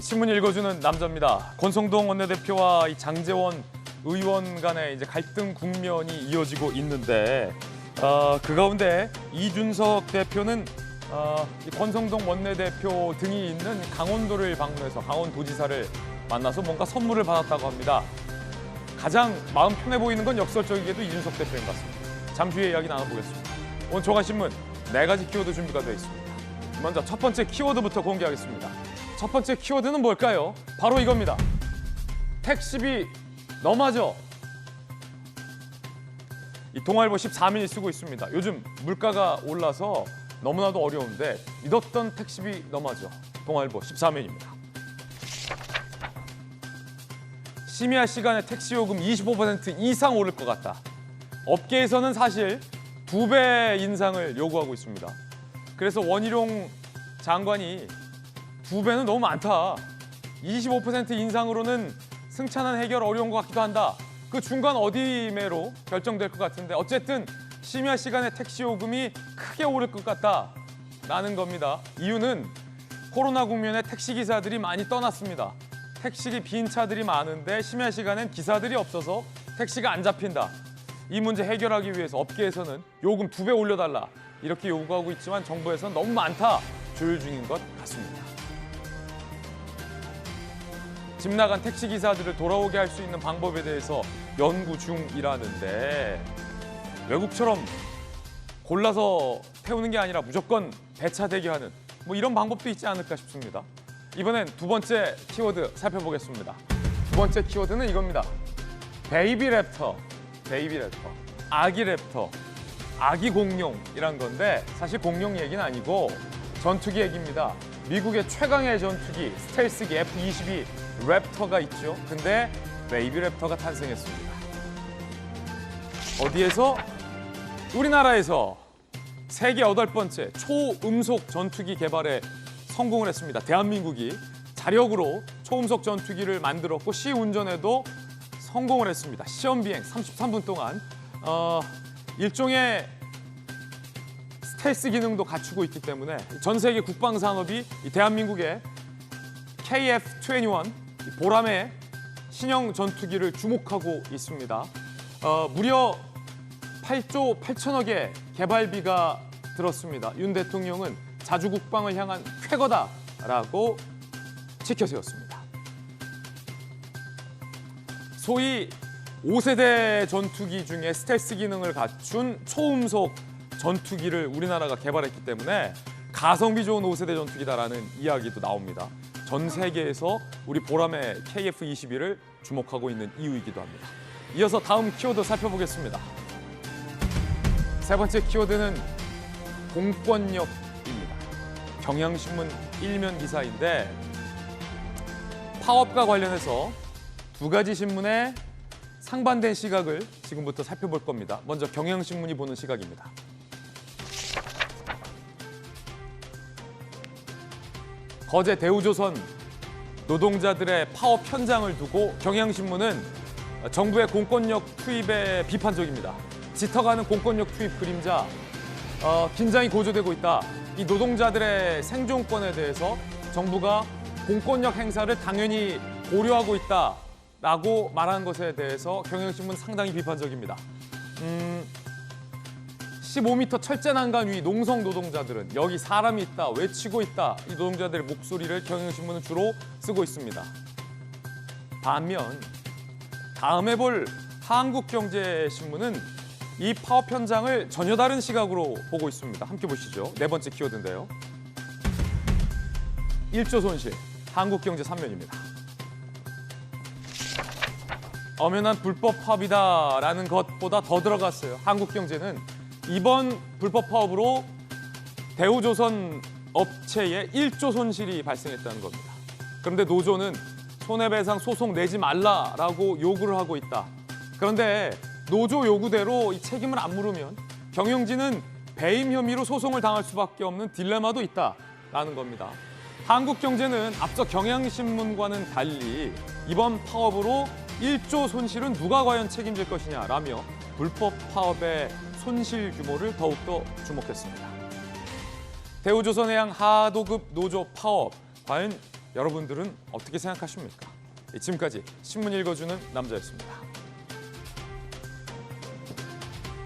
신문 읽어주는 남자입니다. 권성동 원내대표와 이 장제원 의원 간의 이제 갈등 국면이 이어지고 있는데 그 가운데 이준석 대표는 이 권성동 원내대표 등이 있는 강원도를 방문해서 강원도지사를 만나서 뭔가 선물을 받았다고 합니다. 가장 마음 편해 보이는 건 역설적이게도 이준석 대표인 것 같습니다. 잠시 후에 이야기 나눠보겠습니다. 오늘 조간신문 4가지 키워드 준비가 되어 있습니다. 먼저 첫 번째 키워드부터 공개하겠습니다. 첫 번째 키워드는 뭘까요? 바로 이겁니다. 택시비 너무하죠? 이 동아일보 14면이 쓰고 있습니다. 요즘 물가가 올라서 너무나도 어려운데 믿었던 택시비 너무하죠? 동아일보 14면입니다. 심야 시간에 택시 요금 25% 이상 오를 것 같다. 업계에서는 사실 2배 인상을 요구하고 있습니다. 그래서 원희룡 장관이 2배는 너무 많다. 25% 인상으로는 승차난 해결 어려운 것 같기도 한다. 그 중간 어디매로 결정될 것 같은데 어쨌든 심야 시간에 택시 요금이 크게 오를 것 같다라는 겁니다. 이유는 코로나 국면에 택시 기사들이 많이 떠났습니다. 택시기 빈 차들이 많은데 심야 시간엔 기사들이 없어서 택시가 안 잡힌다. 이 문제 해결하기 위해서 업계에서는 요금 2배 올려달라 이렇게 요구하고 있지만 정부에서는 너무 많다 조율 중인 것 같습니다. 집 나간 택시 기사들을 돌아오게 할 수 있는 방법에 대해서 연구 중이라는데 외국처럼 골라서 태우는 게 아니라 무조건 배차 대기하는 뭐 이런 방법도 있지 않을까 싶습니다. 이번엔 두 번째 키워드 살펴보겠습니다. 두 번째 키워드는 이겁니다. 베이비 랩터, 베이비 랩터, 아기 랩터, 아기 공룡이란 건데 사실 공룡 얘기는 아니고 전투기 얘기입니다. 미국의 최강의 전투기 스텔스기 F-22 랩터가 있죠. 근데 베이비 랩터가 탄생했습니다. 어디에서? 우리나라에서 세계 8번째 초음속 전투기 개발에 성공을 했습니다. 대한민국이 자력으로 초음속 전투기를 만들었고 시운전에도 성공을 했습니다. 시험 비행 33분 동안 일종의 스텔스 기능도 갖추고 있기 때문에 전 세계 국방 산업이 이 대한민국의 KF-21 보람의 신형 전투기를 주목하고 있습니다. 무려 8조 8천억의 개발비가 들었습니다. 윤 대통령은 자주 국방을 향한 쾌거다라고 지켜세웠습니다. 소위 5세대 전투기 중에 스텔스 기능을 갖춘 초음속 전투기를 우리나라가 개발했기 때문에 가성비 좋은 5세대 전투기다라는 이야기도 나옵니다. 전 세계에서 우리 보람의 KF-21을 주목하고 있는 이유이기도 합니다. 이어서 다음 키워드 살펴보겠습니다. 세 번째 키워드는 공권력입니다. 경향신문 1면 기사인데 파업과 관련해서 2가지 신문의 상반된 시각을 지금부터 살펴볼 겁니다. 먼저 경향신문이 보는 시각입니다. 거제 대우조선 노동자들의 파업 현장을 두고 경향신문은 정부의 공권력 투입에 비판적입니다. 짙어가는 공권력 투입 그림자, 긴장이 고조되고 있다. 이 노동자들의 생존권에 대해서 정부가 공권력 행사를 당연히 고려하고 있다라고 말한 것에 대해서 경향신문 상당히 비판적입니다. 15m 철제 난간 위 농성 노동자들은 여기 사람이 있다, 외치고 있다. 이 노동자들의 목소리를 경향신문은 주로 쓰고 있습니다. 반면 다음에 볼 한국경제신문은 이 파업 현장을 전혀 다른 시각으로 보고 있습니다. 함께 보시죠. 네 번째 키워드인데요. 1조 손실, 한국경제 3면입니다. 엄연한 불법 파업이다라는 것보다 더 들어갔어요. 한국경제는 이번 불법 파업으로 대우조선 업체에 1조 손실이 발생했다는 겁니다. 그런데 노조는 손해배상 소송 내지 말라라고 요구를 하고 있다. 그런데 노조 요구대로 이 책임을 안 물으면 경영진은 배임 혐의로 소송을 당할 수밖에 없는 딜레마도 있다라는 겁니다. 한국경제는 앞서 경향신문과는 달리 이번 파업으로 1조 손실은 누가 과연 책임질 것이냐라며 불법 파업의 손실 규모를 더욱더 주목했습니다. 대우조선해양 하도급 노조 파업, 과연 여러분들은 어떻게 생각하십니까? 지금까지 신문 읽어주는 남자였습니다.